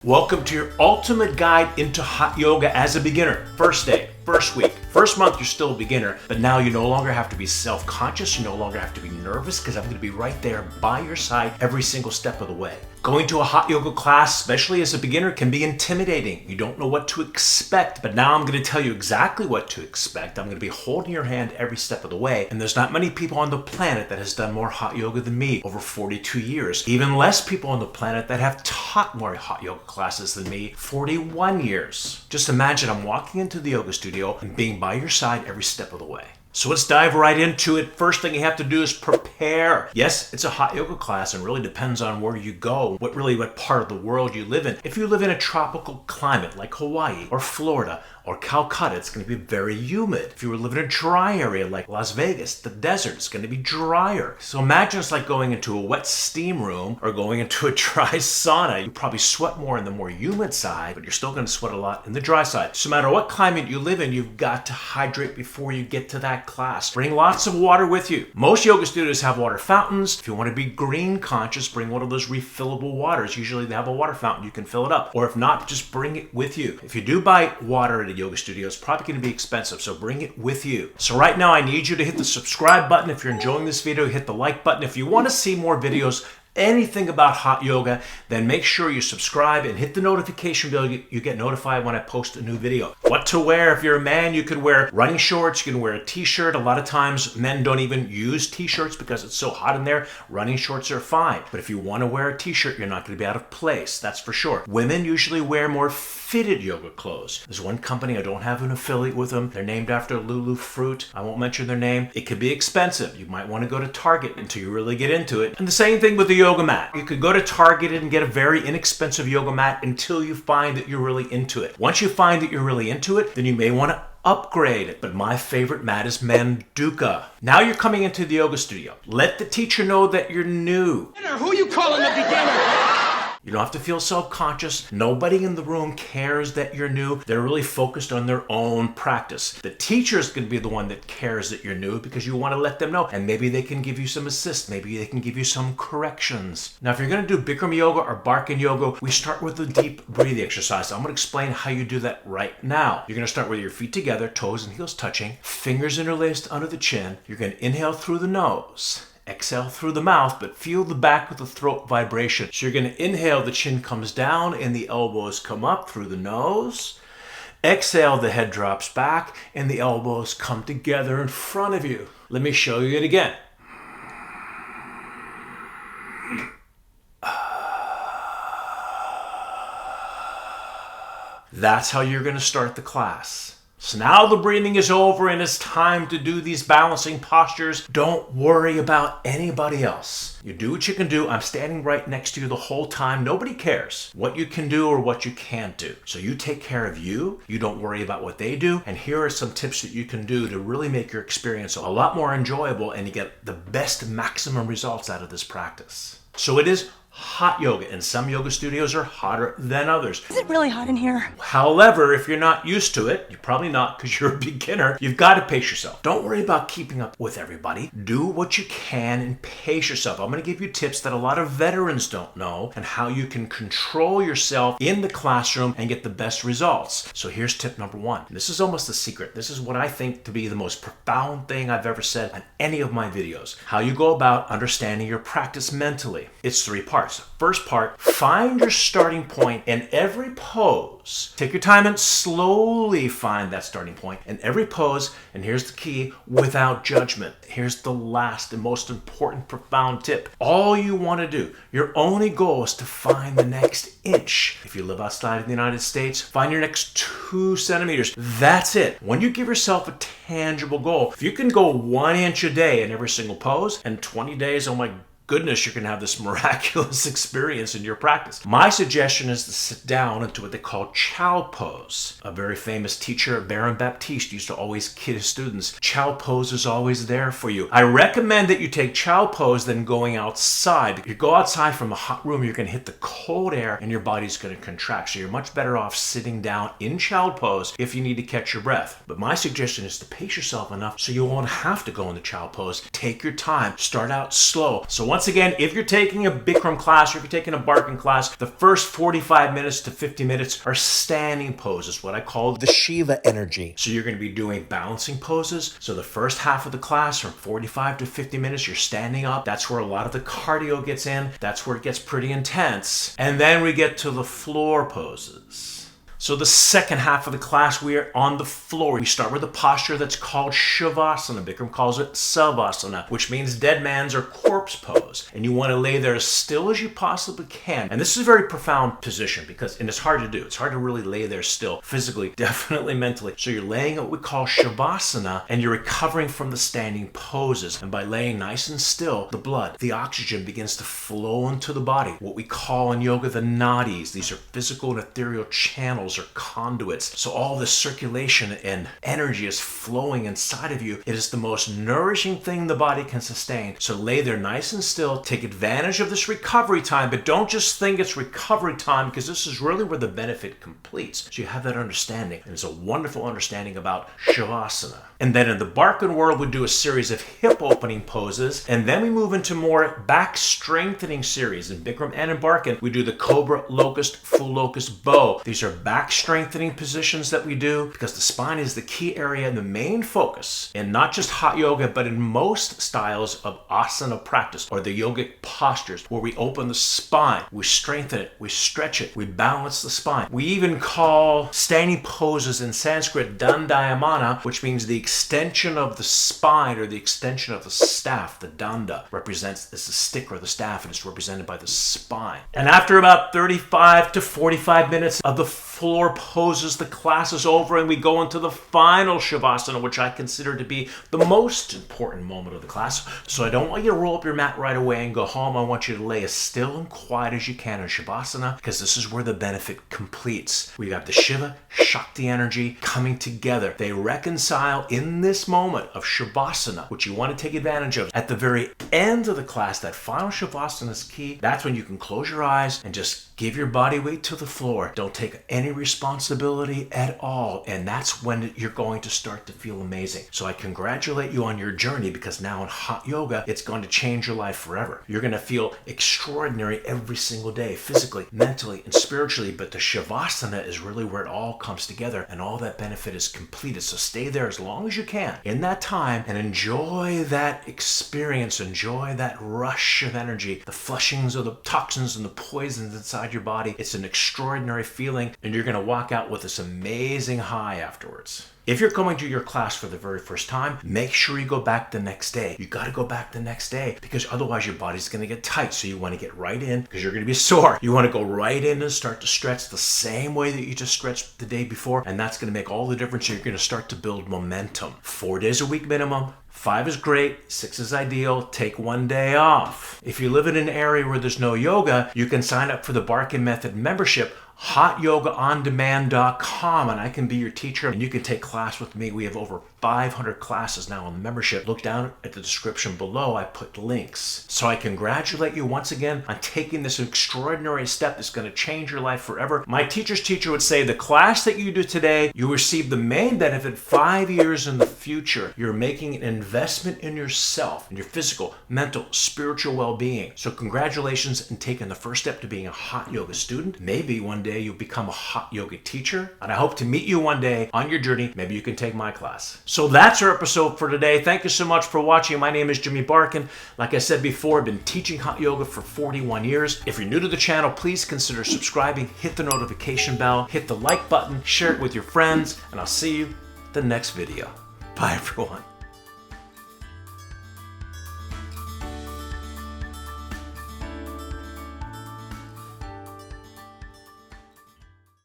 Welcome to your ultimate guide into hot yoga as a beginner. First day, first week, first month, you're still a beginner, but now you no longer have to be self-conscious, you no longer have to be nervous because I'm going to be right there by your side every single step of the way. Going to a hot yoga class, especially as a beginner, can be intimidating. You don't know what to expect, but now I'm going to tell you exactly what to expect. I'm going to be holding your hand every step of the way, and there's not many people on the planet that has done more hot yoga than me over 42 years. Even less people on the planet that have taught more hot yoga classes than me, 41 years. Just imagine I'm walking into the yoga studio and being by your side every step of the way. So let's dive right into it. First thing you have to do is prepare. Yes, it's a hot yoga class and really depends on where you go, what part of the world you live in. If you live in a tropical climate like Hawaii or Florida or Calcutta, it's going to be very humid. If you live in a dry area like Las Vegas, the desert, it's going to be drier. So imagine it's like going into a wet steam room or going into a dry sauna. You probably sweat more in the more humid side, but you're still going to sweat a lot in the dry side. So no matter what climate you live in, you've got to hydrate before you get to that class. Bring lots of water with you. Most yoga studios have water fountains. If you want to be green conscious, bring one of those refillable waters. Usually they have a water fountain. You can fill it up. Or if not, just bring it with you. If you do buy water at a yoga studio, it's probably going to be expensive, so bring it with you. So right now I need you to hit the subscribe button. If you're enjoying this video, hit the like button. If you want to see more videos, anything about hot yoga, then make sure you subscribe and hit the notification bell. You get notified when I post a new video. What to wear? If you're a man, you could wear running shorts, you can wear a t-shirt. A lot of times men don't even use t-shirts because it's so hot in there. Running shorts are fine. But if you want to wear a t-shirt, you're not going to be out of place. That's for sure. Women usually wear more fitted yoga clothes. There's one company, I don't have an affiliate with them. They're named after Lulu Fruit. I won't mention their name. It could be expensive. You might want to go to Target until you really get into it. And the same thing with the yoga mat. You could go to Target and get a very inexpensive yoga mat until you find that you're really into it. Once you find that you're really into it, then you may want to upgrade it. But my favorite mat is Manduka. Now you're coming into the yoga studio. Let the teacher know that you're new. Who you calling a beginner? You don't have to feel self-conscious. Nobody in the room cares that you're new. They're really focused on their own practice. The teacher is going to be the one that cares that you're new because you want to let them know. And maybe they can give you some assist. Maybe they can give you some corrections. Now, if you're going to do Bikram yoga or Barkan yoga, we start with a deep breathing exercise. I'm going to explain how you do that right now. You're going to start with your feet together, toes and heels touching, fingers interlaced under the chin. You're going to inhale through the nose. Exhale through the mouth, but feel the back of the throat vibration. So you're going to inhale, the chin comes down and the elbows come up through the nose. Exhale, the head drops back and the elbows come together in front of you. Let me show you it again. That's how you're going to start the class. So now the breathing is over and it's time to do these balancing postures. Don't worry about anybody else. You do what you can do. I'm standing right next to you the whole time. Nobody cares what you can do or what you can't do. So you take care of you. You don't worry about what they do. And here are some tips that you can do to really make your experience a lot more enjoyable and you get the best maximum results out of this practice. So it is hot yoga, and some yoga studios are hotter than others. Is it really hot in here? However, if you're not used to it, you're probably not because you're a beginner, you've got to pace yourself. Don't worry about keeping up with everybody. Do what you can and pace yourself. I'm going to give you tips that a lot of veterans don't know and how you can control yourself in the classroom and get the best results. So here's tip number one. This is almost the secret. This is what I think to be the most profound thing I've ever said on any of my videos. How you go about understanding your practice mentally. It's three parts. First part, find your starting point in every pose. Take your time and slowly find that starting point in every pose. And here's the key, without judgment. Here's the last and most important profound tip. All you want to do, your only goal is to find the next inch. If you live outside of the United States, find your next 2 centimeters. That's it. When you give yourself a tangible goal, if you can go 1 inch a day in every single pose, and 20 days, oh my goodness, you're going to have this miraculous experience in your practice. My suggestion is to sit down into what they call chow pose. A very famous teacher, Baron Baptiste, used to always kid his students, chow pose is always there for you. I recommend that you take chow pose than going outside. If you go outside from a hot room, you're going to hit the cold air and your body's going to contract. So you're much better off sitting down in chow pose if you need to catch your breath. But my suggestion is to pace yourself enough so you won't have to go into chow pose. Take your time. Start out slow. So once Once again, if you're taking a Bikram class or if you're taking a Barkan class, the first 45 minutes to 50 minutes are standing poses, what I call the Shiva energy. So you're going to be doing balancing poses. So the first half of the class from 45 to 50 minutes, you're standing up. That's where a lot of the cardio gets in. That's where it gets pretty intense. And then we get to the floor poses. So the second half of the class, we are on the floor. We start with a posture that's called Shavasana. Bikram calls it savasana, which means dead man's or corpse pose. And you want to lay there as still as you possibly can. And this is a very profound position and it's hard to do. It's hard to really lay there still, physically, definitely mentally. So you're laying what we call Shavasana, and you're recovering from the standing poses. And by laying nice and still, the blood, the oxygen begins to flow into the body. What we call in yoga the nadis. These are physical and ethereal channels or conduits. So all this circulation and energy is flowing inside of you. It is the most nourishing thing the body can sustain. So lay there nice and still. Take advantage of this recovery time, but don't just think it's recovery time, because this is really where the benefit completes. So you have that understanding. And it's a wonderful understanding about Shavasana. And then in the Barkan world, we do a series of hip opening poses. And then we move into more back strengthening series. In Bikram and in Barkan, we do the Cobra, Locust, Full Locust, Bow. These are back strengthening positions that we do because the spine is the key area and the main focus in not just hot yoga, but in most styles of asana practice or the yogic postures where we open the spine, we strengthen it, we stretch it, we balance the spine. We even call standing poses in Sanskrit dandayamana, which means the extension of the spine or the extension of the staff. The danda represents the stick or the staff, and it's represented by the spine. And after about 35 to 45 minutes of the floor poses, the class is over and we go into the final Shavasana, which I consider to be the most important moment of the class. So I don't want you to roll up your mat right away and go home. I want you to lay as still and quiet as you can in Shavasana, because this is where the benefit completes. We got the Shiva, Shakti energy coming together. They reconcile in this moment of Shavasana, which you want to take advantage of. At the very end of the class, that final Shavasana is key. That's when you can close your eyes and just give your body weight to the floor. Don't take any responsibility at all. And that's when you're going to start to feel amazing. So I congratulate you on your journey, because now in hot yoga, it's going to change your life forever. You're going to feel extraordinary every single day, physically, mentally, and spiritually. But the Shavasana is really where it all comes together and all that benefit is completed. So stay there as long as you can in that time and enjoy that experience. Enjoy that rush of energy, the flushings of the toxins and the poisons inside your body. It's an extraordinary feeling, and you're going to walk out with this amazing high afterwards. If you're coming to your class for the very first time, make sure you go back the next day. You got to go back the next day, because otherwise your body's going to get tight. So you want to get right in, because you're going to be sore. You want to go right in and start to stretch the same way that you just stretched the day before. And that's going to make all the difference. You're going to start to build momentum. 4 days a week minimum. 5 is great, 6 is ideal. Take 1 day off. If you live in an area where there's no yoga, you can sign up for the Barkan Method membership, hotyogaondemand.com, and I can be your teacher and you can take class with me. We have over 500 classes now on the membership. Look down at the description below. I put links. So I congratulate you once again on taking this extraordinary step that's going to change your life forever. My teacher's teacher would say the class that you do today, you receive the main benefit 5 years in the future. You're making an investment in yourself, in your physical, mental, spiritual well-being. So congratulations in taking the first step to being a hot yoga student. Maybe one day you'll become a hot yoga teacher, and I hope to meet you one day on your journey. Maybe you can take my class. So that's our episode for today. Thank you so much for watching. My name is Jimmy Barkan. Like I said before, I've been teaching hot yoga for 41 years. If you're new to the channel, please consider subscribing, hit the notification bell, hit the like button, share it with your friends, and I'll see you in the next video. Bye, everyone.